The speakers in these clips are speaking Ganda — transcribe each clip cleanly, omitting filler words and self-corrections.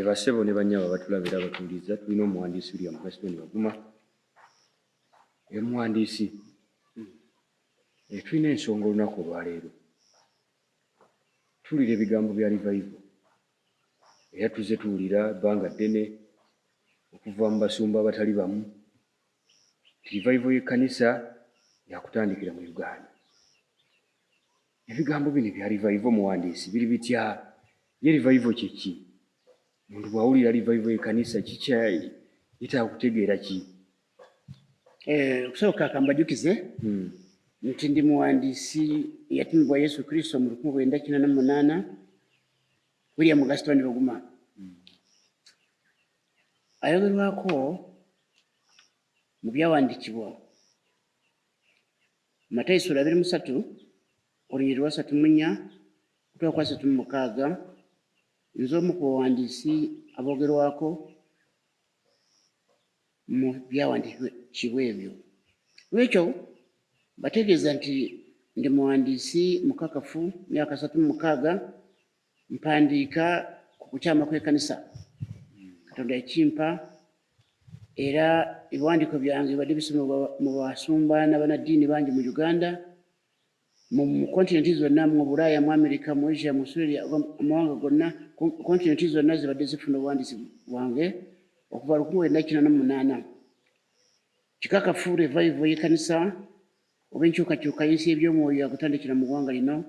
Basebo ne banyaba batulabira batuliza tulina omuwandiisi William Gaston Baguma. Omuwandiisi tulina ensonga olunaku olwaleero. Tuwulira ebigambo bya revival era tuzze tuwulira ebbanga ddene okuva mu basumba abatali bamu. Revival y'ekkanisa yakutandikira mu Uganda. Ebigambo bino bya revival muwandiisi biri bitya? Ye revival kye ki? Omuntu bw'awulira revival y'ekkanisa kikyayi yetaaga kutegeera ki? Okusooka kambajukize nti ndi muwandiisi yatumibwa Yesu Kristo mu 1948 William Gaston Baguma. Ayogerwako mu byawandiikibwa Matayo 23 olunyiriri lwa 34 okutwala kwa 36 nze omu ku bawandiisi aboogerwako mu byawandiikibwa ebyo. Lwekyo bategeeza nti ndi muwandiisi mukakafu myaka 36 mpandiika ku kukyama kw'ekkanisa. Katonda yakimpa era ebiwandiiko byange bibadde bisomebwa mu basumba n'abannaddiini bangi mu Uganda, mu kontinenti zonna, mu Bulaaya, mu Amerika, mu Asia, mu Australia, amawanga gonna, kontinenti zonna zibadde zifuna obuwandiisi bwange okuva 1948. Kikakafu revival y'ekkanisa oba enkyukakyuka y'ensi y'ebyomwoyo yakutandikira mu ggwanga lino.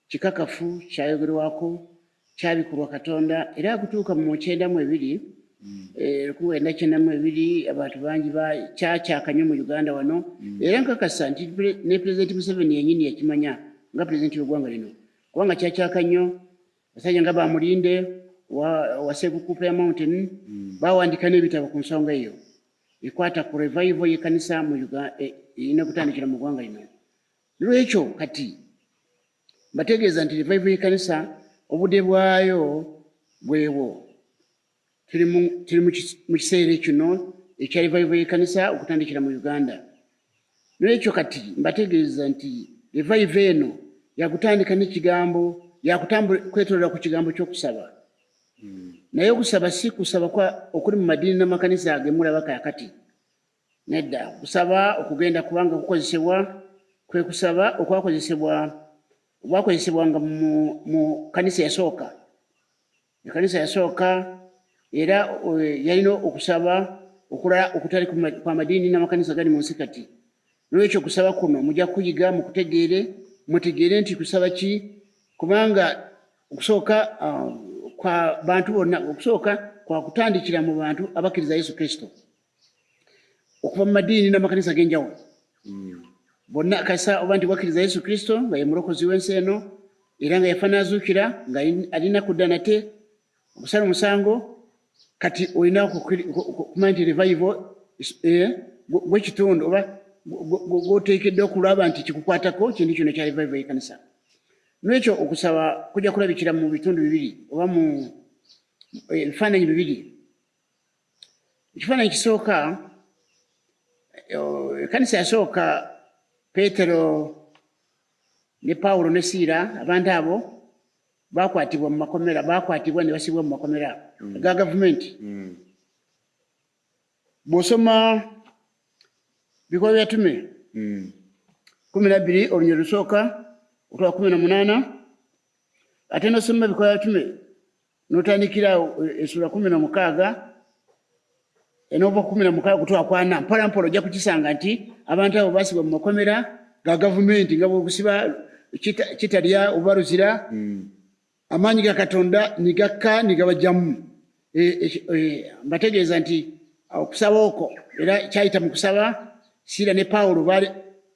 Kikakafu kyayogerwako, kyabikulwa Katonda era akutuuka mu 92 abantu bangi kyakyaka nnyo mu Uganda wano era nkakasa nti ne Pulezidenti Museveni yennyini yakimanya nga pulezidenti w'eggwanga lino kubanga kyakyaka nnyo. Basajja nga Bamulinde wa Sekukupe ya Mountain baawandika n'ebitabo ku nsonga eyo ekwata ku revival y'ekkanisa mu Uganda erina kutandikira mu ggwanga lino. Lwekyo kati bategeeza nti revival y'ekkanisa obudde bwayo bwewo. Tuli mu kiseera kino ekya revival y'ekkanisa okutandikira mu Uganda. Lwekyo kati mbategeeza nti revival eno yakutandika n'ekigambo kwetolera ku kigambo ky'okusaba. Naye okusaba si kusaba okuli mu madiini n'amakanisa agemulaba kaakati. Nedda, kusaba okugenda kubanga kukozesebwa kwe kusaba okwakozesebwanga mu kanisa yasooka. Ekkanisa yasooka era yalina okusaba okulala okutali kwa madiini n'amakanisa gali mu nsi kati. Lwekyo kusaba kuno mujja kuyiga mutegeere nti kusaba ki, kubanga okusooka kwa bantu bonna, okusooka kwa kutandikira mu bantu abakkiriza Yesu Kristo okuva mu madiini n'amakanisa ag'enjawulo. Bonna kasa oba nti bakkiriza Yesu Kristo nga ye mulokozi w'ensi eno era nga yafa n'azuukira nga alina kudda nate okusala omusango. Kati olina okumanya nti revival bw'ekitundu oba gw'oteekeddwa okulaba nti kikukwatako kintu kino kya revival y'ekkanisa. Lwekyo okusaba kujja kulabikira mu bitundu bibiri oba mu ebifaananyi bibiri. Ekifaananyi kisooka, ekkanisa yasooka Peetero ne Pawulo ne Siira, abantu abo bakwatibwa mu makomera, bakwatibwa ne basibwa mu makomera ga gavumenti. Bw'osoma bikolwa bya Ttume 12 olunyiriri lusooka okutwala 18 ate n'osoma bikolwa bya Ttume n'otandikira essula 16 n'ova 16 okutwala 4 mpola mpola ojja kukisanga nti abantu abo basibwa mu makomera ga gavumenti nga bw'okusiba kitalya oba luzira. Amaanyi ga Katonda nigakka nigabajjamu. Mbategeeza nti okusaba okwo era kyayita mu kusaba. Siira ne Pawulo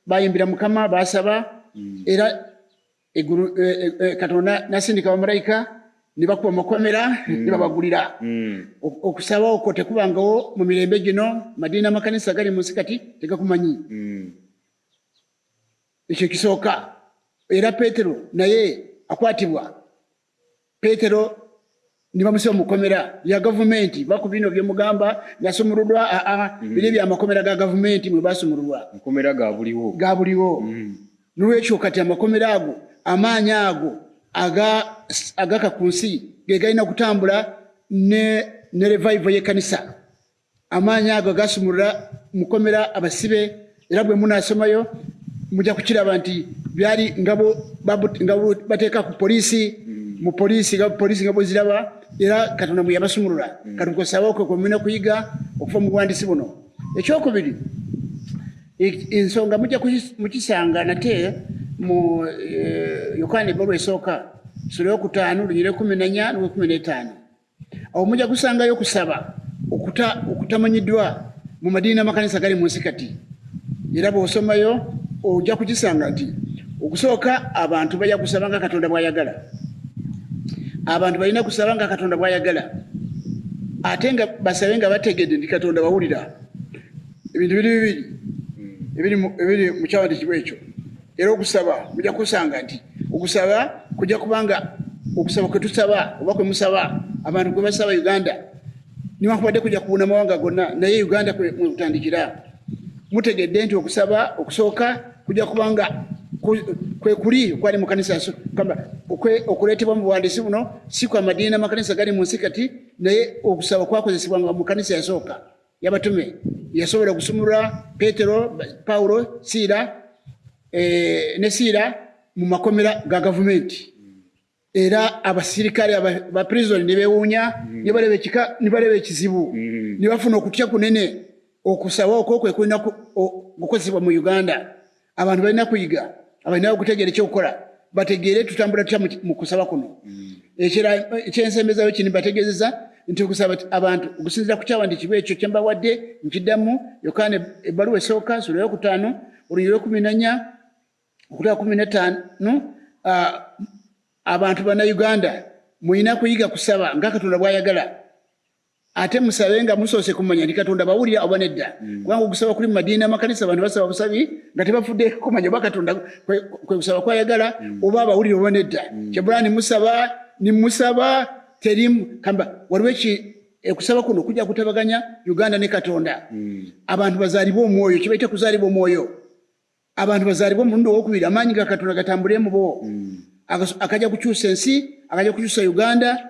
bayimbira Mukama, basaba era Katonda n'asindika bamalayika ne bakuba makomera ne babagulira. Okusaba okwo tekubangawo mu mirembe gino, madiini n'amakanisa gali mu nsi kati tegakumanyi. Ekyo kisooka. Era Peetero naye akwatibwa. Peetero ne bamusiba mu kkomera lya gavumenti. Baku bino by'omugamba yasumululwa, biri bya makomera ga gavumenti mwe basumululwa. Makomera ga buliwo. N'olwekyo kati amakomera ago, amaanyi ago agaka ku nsi ge galina kutambula ne revival y'ekkanisa amaanyi ago gasumulula mukomera abasibe era bwe munaasomayo mujja kukiraba nti byali ngabo bateeka ku poliisi mu poliisi nga bwe ziraba era Katonda bwe yabasumulula kati kusaba okwo kumina kuyiga okuva mu buwandiisi buno. Ekyokubiri ensonga mukisanga nate mu Yokaana ebbaluwa esooka sura yokutaano lunyire 14 n'olwe15 awo mujja kusangayo okusaba okutamanyiddwa mu madiini n'amakanisa gali mu nsi kati era bw'osomayo ojja kukisanga nti okusooka abantu bajja kusaba nga Katonda bw'ayagala. Abantu balina kusaba nga Katonda bw'ayagala ate nga basabe nga bategedde nti Katonda bawulira. Ebintu bibiri mu kyawandiikibwa ekyo era okusaba mujja kusanga nti okusaba kujja kubanga okusaba kwe tusaba oba kwe musaba abantu kwe basaba Uganda niwakubadde kujja kubuna mawanga gonna naye Uganda kwe kutandikira. Mutegedde nti okusaba okusooka kujja kubanga kwe kuli kwali mu kanisa okuleetebwa mu buwandiisi buno si kwa madiini n'amakanisa gali mu nsi kati naye okusaba kwakozesebwanga mu kanisa yasooka y'abatume yasobola okusumulula Peetero, Pawulo, ne Siira mu makomera ga gavumenti era abasirikale abaprison ne beewuunya ne baleba ekizibu ne bafuna okutya kunene. Okusaba okwo kwe kulina okukozesebwa mu Uganda. Abantu balina kuyiga abalina okutegeera ekyokukola bategeere tutambula tutya mu kusaba kuno. Ekyensembezayo kino bategeezeza nti okusaba abantu okusinziira ku kyawandiikibwa ekyo kye mbawadde nkiddamu Yokaana ebbaluwa esooka sura yokutaano olunyiriro 14 okutuuka 15 abantu bannayuganda mulina kuyiga kusaba nga Katonda bw'ayagala ate musabe nga musoose kumanya nti Katonda bawulira oba nedda. Kubanga okusaba kuli mu madiini n'amakanisa abantu basaba busabi nga tebafudde kumanya oba Katonda kwe kusaba kwayagala oba abawulira oba nedda. Kyebula nimusaba terimu kamba waliwo ekusaba kuno kujja kutabaganya Uganda ne Katonda. Abantu bazaalibwa omwoyo kibaita kuzaalibwa omwoyo. Abantu bazaalibwa omulundi owokubiri amaanyi ga Katonda gatambule mu bo akajja kukyusa ensi akajja kukyusa Uganda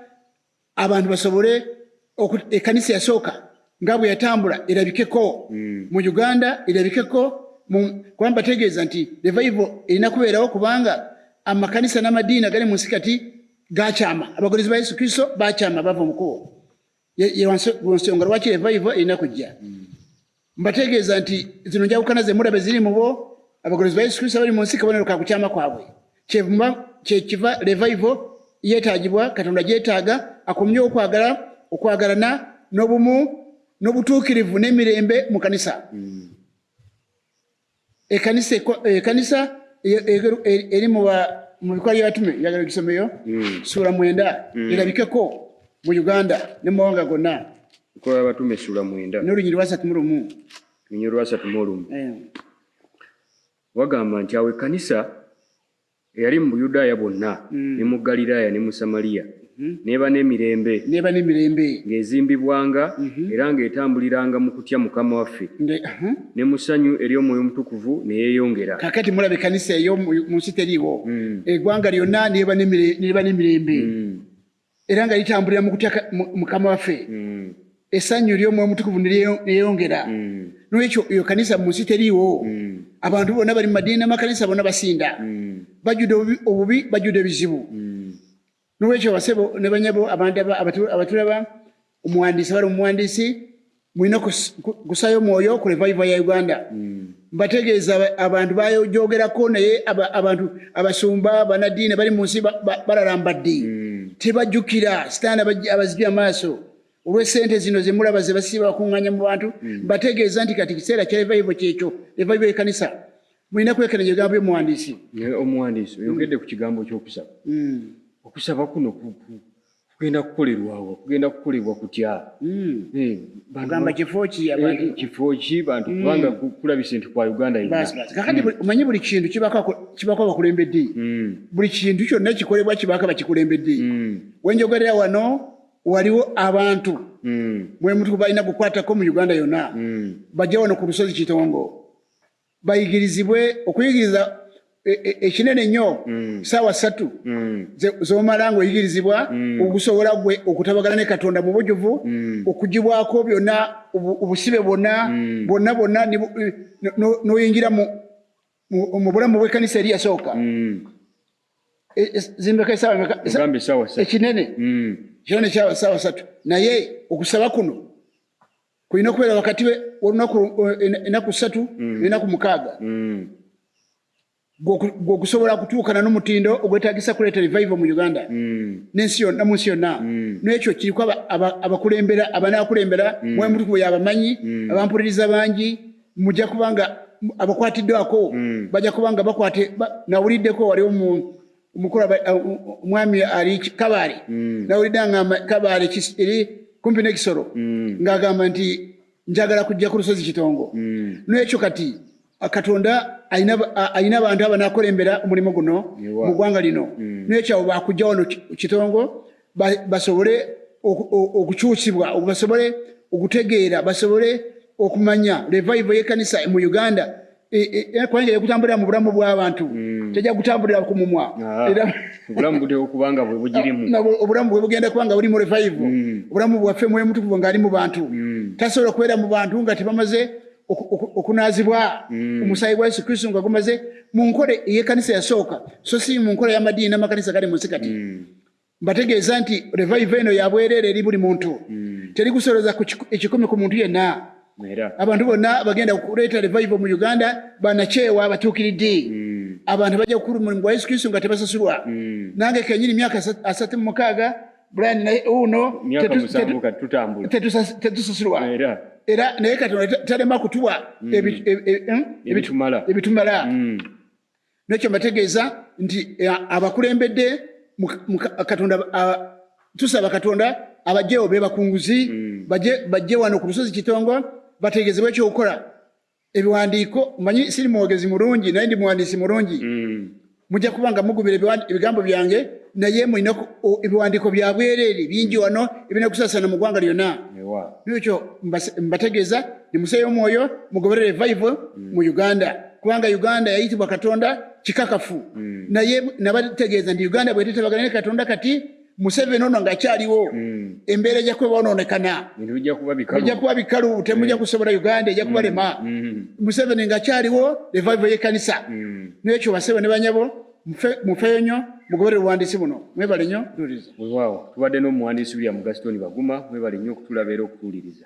abantu basobole ekkanisa yasooka nga bwe yatambula erabikeko mu Uganda erabikeko kuba bategeeza nti revival erina kubeerawo kubanga amakanisa n'amadiini agali mu nsi kati gakyama abagolozi ba Yesu Kristo bakyama bava mukubo ensonga lwaki revival erina kujja. Mbategeeza nti zino njawukana ze mulabe ziri mu bo abagolozi ba Yesu Kristo bali mu nsi kabonero ka kukyama kwabwe kyekiva revival yeetaagibwa Katonda gyetaaga akomye okwagalana n'obumu n'obutuukirivu n'emirembe mu kanisa. Ekkanisa eri mu bikola by'abatume njagala ogisomeyo ssuula 9 erabikeko mu Uganda ne mu mawanga gonna. Bikola by'abatume ssuula 9 n'olunyiriro 31. Lunyiriro 31 wagamba nti awo ekkanisa eyali mu Buyudaaya bwonna ne mu Ggaliraaya ne mu Samaliya neeba n'emirembe ng'ezimbibwanga era ng'etambuliranga mu kutya Mukama waffe ne mu ssanyu ery'Omwoyo Omutukuvu ne yeeyongera. Kakati mulaba ekkanisa eyo mu nsi teriiwo eggwanga lyonna neeba n'emirembe era nga litambulira mu kutya Mukama waffe essanyu ery'Omwoyo Omutukuvu ne yeeyongera. N'ekyo eyo kanisa mu nsi teriiwo. Abantu bonna bali mu madiini n'amakanisa bonna basinda bajjudde obubi bajjudde ebizibu. N'ekyo basebo ne banyabo abantu abatulaba omuwandiisi bali omuwandiisi mulina kusaayo omwoyo ku revival ya Uganda. Mbategeeza abantu bayogerako naye abantu abasumba banadiini bali mu nsi balalambadde tebajjukira sitaani abazibya amaaso olw'essente zino ze mulaba ze basiba bakuŋŋaanya mu bantu. Mbategeeza nti kati kiseera kya revival kyekyo revival y'ekkanisa mulina kwekenenya ebigambo by'omuwandiisi. Omuwandiisi oyogedde ku kigambo ky'okusaba. Okusaba kuno kugenda kukolerwawo kugenda kukolebwa kutya? Bagamba kifo ki bantu kubanga kulabise nti kwa Uganda kakati omanyi buli kintu kibako abakulembedde. Buli kintu kyonna kikolebwa kibaka bakikulembedde. Wenjogerera wano waliwo abantu mwe mutuku balina kukwatako mu Uganda yonna bajja wano ku lusozi Kitongo bayigirizibwe okuyigiriza ekinene nnyo saawa 3 z'omala ng'oyigirizibwa okusobola gwe okutabagana ne Katonda mu bujjuvu okugibwako byonna obusibe bwonna n'oyingira mu bulamu bw'ekkanisa eri yasooka zimbeka esaawa ekinene kinene kya saawa 3 naye okusaba kuno kulina okubeera wakati olunaku ennaku 3 ennaku 6 gwokusobola kutuukana n'omutindo ogwetaagisa kuleeta revival mu Uganda n'ensi yonna mu nsi yonna n'ekyo kiriko abakulembera abanaakulembera mwe mutukuvu yabamanyi abampuliriza bangi mujja kubanga abakwatiddwako bajja kubanga bakwate nawuliddeko waliwo omukulu omwami ali Kabaale nawulidde ngamba Kabaale eri kumpi n'ekisoro ng'agamba nti njagala kujja ku lusozi Kitongo n'ekyo kati Katonda ayina abantu abanaakulembera omulimu guno mu ggwanga lino n'ekyo abo bakujja wano Kitongo basobole okukyusibwa basobole okutegeera basobole okumanya revival y'ekkanisa mu Uganda kubanga ekutambulira mu bulamu bw'abantu tejja kutambulira ku mumwa obulamu buli okubanga bwe bugirimu obulamu bwe bugenda kubanga buli mu revival obulamu bwaffe mwe mutukuvu ng'ali mu bantu tasobola okubeera mu bantu nga tebamaze okunaazibwa omusaayi gwa Yesu Kristo nga gumaze mu nkole ey'ekkanisa yasooka so si mu nkole y'amadiini n'amakanisa gali mu nsi kati mbategeeza nti revival eno ya bwereere eri buli muntu teri kusolooza ekikumi ku muntu yenna abantu bonna bagenda kuleeta revival mu Uganda banakyewa abatuukiridde abantu bajja kukula omulimu gwa Yesu Kristo nga tebasasulwa nange kenyini myaka 36 Brian naye uno tetusasulwa era naye Katonda talema kutuwa ebitumala nekyo mbategeeza nti abakulembedde Katonda tusaba Katonda abajjewo be bakunguzi bajje wano ku lusozi Kitongo bategeezebwe ekyokukola ebiwandiiko manyi siri mwogezi mulungi naye ndi muwandiisi mulungi mujja kubanga mugubira ebigambo byange naye mulina ebiwandiiko bya bwereere bingi wano ebirina kusaasana mu ggwanga lyonna nekyo mbategeeza nimuseeyo omwoyo mugoberere revival mu Uganda kubanga Uganda yayitibwa Katonda kikakafu naye nabategeeza nti Uganda bwetetabagana ne Katonda kati Museveni ono ng'akyaliwo embeera ejja kuba bonoonekana bijja kuba bikalu temujja kusobola Uganda ejja kuba lema Museveni ng'akyaliwo revival y'ekkanisa n'ekyo basebe ne banyabo mufeeyo nnyo mugoberere obuwandiisi buno mwebale nnyo tuwuliriza tubadde n'omuwandiisi William Gaston Baguma mwebale nnyo okutulaba era okutuwuliriza